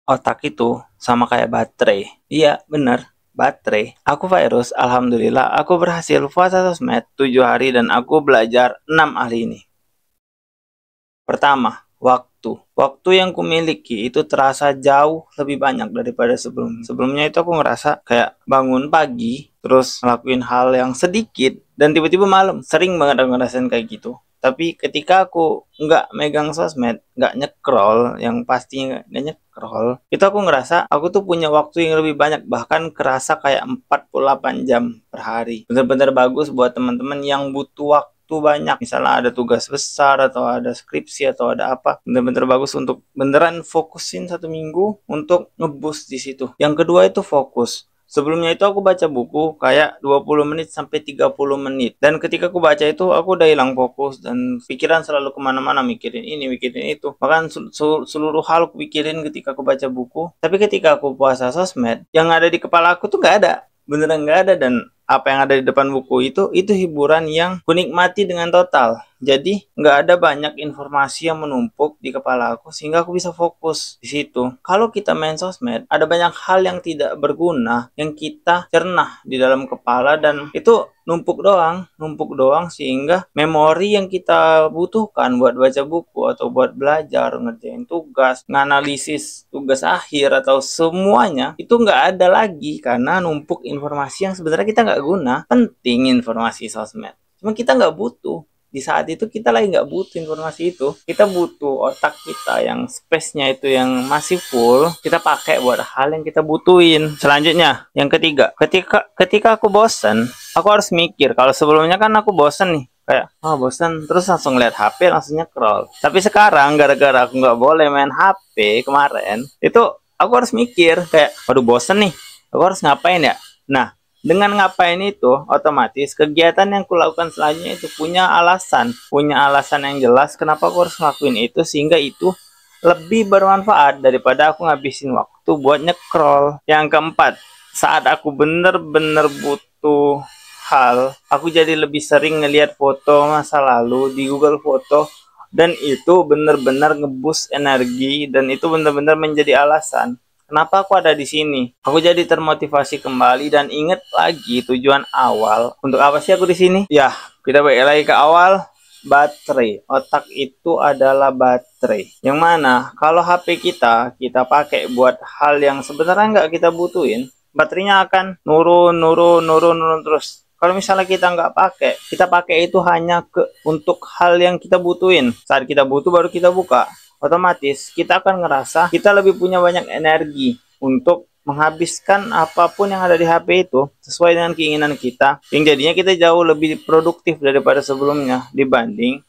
Otak itu sama kayak baterai. Iya, bener. Baterai. Aku virus, alhamdulillah aku berhasil puasa sosmed 7 hari dan aku belajar 6 hari ini. Pertama, waktu. Waktu yang kumiliki itu terasa jauh lebih banyak daripada sebelumnya. Sebelumnya itu aku ngerasa kayak bangun pagi, terus ngelakuin hal yang sedikit, dan tiba-tiba malam. Sering banget aku ngerasain kayak gitu. Tapi ketika aku nggak megang sosmed, nggak nyekrol, yang pastinya nggak nyekrol, itu aku ngerasa aku tuh punya waktu yang lebih banyak, bahkan kerasa kayak 48 jam per hari. Bener-bener bagus buat teman-teman yang butuh waktu banyak, misalnya ada tugas besar atau ada skripsi atau ada apa, bener-bener bagus untuk beneran fokusin 1 minggu untuk ngeboost di situ. Yang kedua itu fokus. Sebelumnya itu aku baca buku kayak 20 menit sampai 30 menit. Dan ketika aku baca itu aku udah hilang fokus dan pikiran selalu kemana-mana, mikirin ini, mikirin itu. Bahkan seluruh hal aku pikirin ketika aku baca buku. Tapi ketika aku puasa sosmed, yang ada di kepala aku tuh nggak ada. Beneran nggak ada, dan apa yang ada di depan buku itu hiburan yang kunikmati dengan total. Jadi nggak ada banyak informasi yang menumpuk di kepala aku sehingga aku bisa fokus di situ. Kalau kita main sosmed, ada banyak hal yang tidak berguna yang kita cernah di dalam kepala, dan itu numpuk doang sehingga memori yang kita butuhkan buat baca buku atau buat belajar, ngerjain tugas, nganalisis tugas akhir atau semuanya itu nggak ada lagi karena numpuk informasi yang sebenarnya kita nggak guna. Penting informasi sosmed, cuma kita nggak butuh. Di saat itu kita lagi nggak butuh informasi itu, kita butuh otak kita yang space-nya itu yang masih full, kita pakai buat hal yang kita butuhin. Selanjutnya, yang ketiga, ketika aku bosan, aku harus mikir. Kalau sebelumnya kan aku bosan nih, kayak bosan, terus langsung lihat HP, langsung nyekrol. Tapi sekarang gara-gara aku nggak boleh main HP kemarin, itu aku harus mikir kayak, waduh bosan nih, aku harus ngapain ya. Nah, dengan ngapain itu, otomatis kegiatan yang kulakukan selanjutnya itu punya alasan yang jelas kenapa aku harus ngelakuin itu, sehingga itu lebih bermanfaat daripada aku ngabisin waktu buat nyekrol. Yang keempat, saat aku bener-bener butuh hal, aku jadi lebih sering ngelihat foto masa lalu di Google Foto, dan itu bener-bener ngeboost energi, dan itu bener-bener menjadi alasan kenapa aku ada di sini. Aku jadi termotivasi kembali dan inget lagi tujuan awal. Untuk apa sih aku di sini? Ya, kita balik lagi ke awal. Baterai. Otak itu adalah baterai. Yang mana kalau HP kita pakai buat hal yang sebenarnya nggak kita butuhin, baterainya akan nurun terus. Kalau misalnya kita pakai itu hanya untuk hal yang kita butuhin. Saat kita butuh baru kita buka, otomatis kita akan ngerasa kita lebih punya banyak energi untuk menghabiskan apapun yang ada di HP itu sesuai dengan keinginan kita, yang jadinya kita jauh lebih produktif daripada sebelumnya dibanding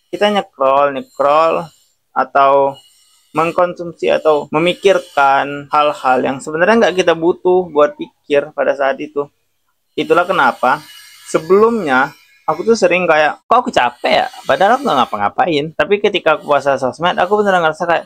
kita nyekrol atau mengkonsumsi atau memikirkan hal-hal yang sebenarnya nggak kita butuh buat pikir pada saat itu. Itulah kenapa sebelumnya aku tuh sering kayak, kok aku capek ya? Padahal aku nggak ngapa-ngapain. Tapi ketika aku puasa sosmed, aku beneran ngerasa kayak,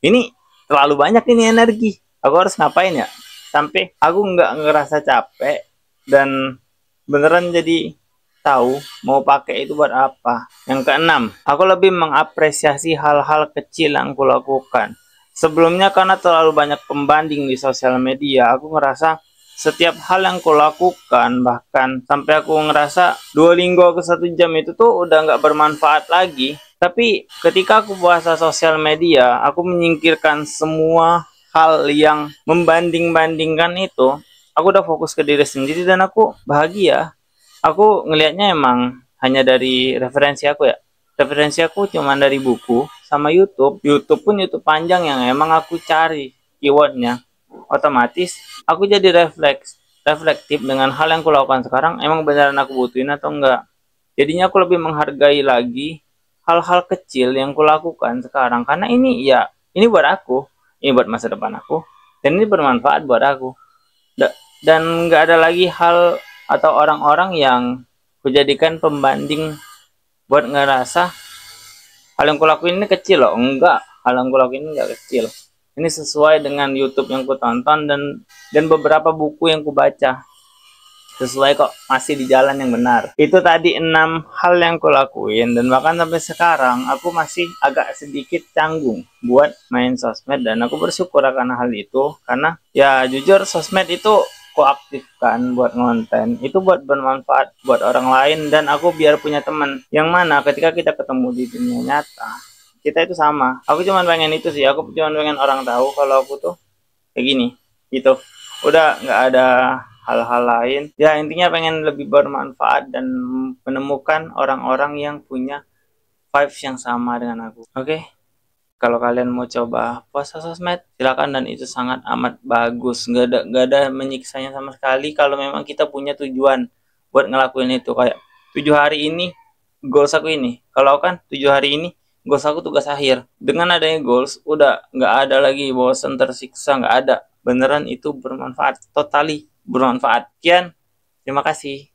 ini terlalu banyak ini energi. Aku harus ngapain ya? Sampai aku nggak ngerasa capek dan beneran jadi tahu mau pakai itu buat apa. Yang keenam, aku lebih mengapresiasi hal-hal kecil yang aku lakukan. Sebelumnya karena terlalu banyak pembanding di sosial media, aku ngerasa setiap hal yang aku lakukan, bahkan sampai aku ngerasa Duolingo ke 1 jam itu tuh udah nggak bermanfaat lagi. Tapi ketika aku puasa sosial media, aku menyingkirkan semua hal yang membanding-bandingkan itu. Aku udah fokus ke diri sendiri dan aku bahagia. Aku ngelihatnya emang hanya dari referensi aku ya. Referensi aku cuma dari buku sama YouTube. YouTube pun YouTube panjang yang emang aku cari keywordnya. Otomatis aku jadi reflektif dengan hal yang kulakukan sekarang, emang beneran aku butuhin atau enggak. Jadinya aku lebih menghargai lagi hal-hal kecil yang kulakukan sekarang, karena ini buat aku, ini buat masa depan aku, dan ini bermanfaat buat aku. Dan nggak ada lagi hal atau orang-orang yang kujadikan pembanding buat ngerasa hal yang kulakuin ini kecil loh. Enggak, hal yang kulakuin ini enggak kecil. Ini sesuai dengan YouTube yang ku tonton dan beberapa buku yang ku baca. sesuai kok, masih di jalan yang benar. Itu tadi 6 hal yang aku lakuin, dan bahkan sampai sekarang aku masih agak sedikit canggung buat main sosmed, dan aku bersyukur akan hal itu karena ya jujur sosmed itu aku aktifkan buat konten itu buat bermanfaat buat orang lain, dan aku biar punya teman yang mana ketika kita ketemu di dunia nyata kita itu sama. Aku cuma pengen itu sih, aku cuma pengen orang tahu kalau aku tuh kayak gini gitu, udah nggak ada hal-hal lain ya. Intinya pengen lebih bermanfaat dan menemukan orang-orang yang punya vibes yang sama dengan aku. Oke, kalau kalian mau coba puasa sosmed silakan, dan itu sangat amat bagus, nggak ada menyiksanya sama sekali kalau memang kita punya tujuan buat ngelakuin itu. Kayak 7 hari ini goals aku ini, kalau kan 7 hari ini goals aku tugas akhir. Dengan adanya goals udah nggak ada lagi bosan tersiksa, nggak ada, beneran itu bermanfaat, totally bermanfaat. Kian, terima kasih.